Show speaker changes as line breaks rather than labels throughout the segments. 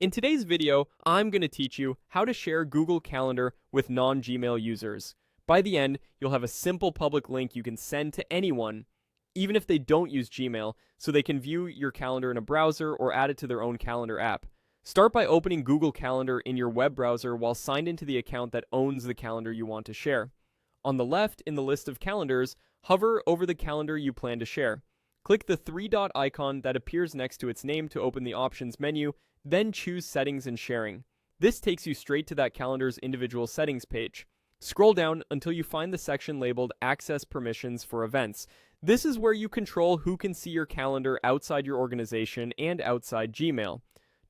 In today's video, I'm going to teach you how to share Google Calendar with non-Gmail users. By the end, you'll have a simple public link you can send to anyone, even if they don't use Gmail, so they can view your calendar in a browser or add it to their own calendar app. Start by opening Google Calendar in your web browser while signed into the account that owns the calendar you want to share. On the left, in the list of calendars, hover over the calendar you plan to share. Click the three-dot icon that appears next to its name to open the options menu, then choose Settings and Sharing. This takes you straight to that calendar's individual settings page. Scroll down until you find the section labeled Access Permissions for Events. This is where you control who can see your calendar outside your organization and outside Gmail.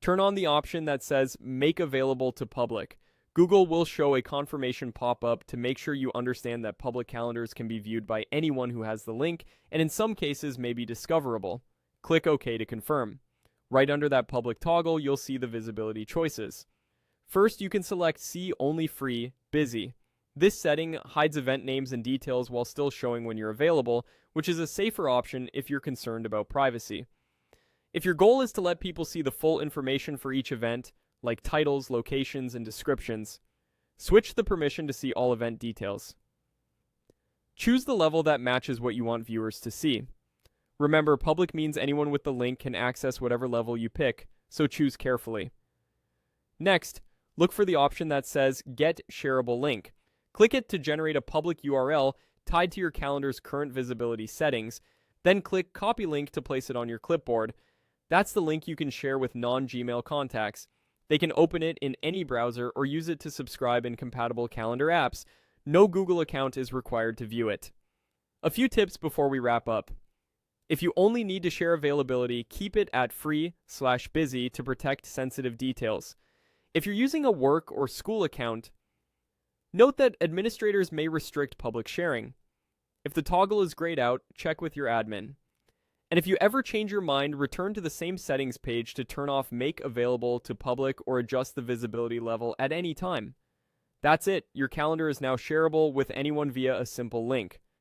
Turn on the option that says Make Available to Public. Google will show a confirmation pop-up to make sure you understand that public calendars can be viewed by anyone who has the link, and in some cases may be discoverable. Click OK to confirm. Right under that public toggle, you'll see the visibility choices. First, you can select See Only Free, Busy. This setting hides event names and details while still showing when you're available, which is a safer option if you're concerned about privacy. If your goal is to let people see the full information for each event, like titles, locations, and descriptions, switch the permission to see all event details. Choose the level that matches what you want viewers to see. Remember, public means anyone with the link can access whatever level you pick, so choose carefully. Next, look for the option that says Get Shareable Link. Click it to generate a public URL tied to your calendar's current visibility settings, then click Copy Link to place it on your clipboard. That's the link you can share with non-Gmail contacts. They can open it in any browser or use it to subscribe in compatible calendar apps. No Google account is required to view it. A few tips before we wrap up. If you only need to share availability, keep it at free/busy to protect sensitive details. If you're using a work or school account, note that administrators may restrict public sharing. If the toggle is grayed out, check with your admin. And if you ever change your mind, return to the same settings page to turn off Make Available to Public or adjust the visibility level at any time. That's it. Your calendar is now shareable with anyone via a simple link.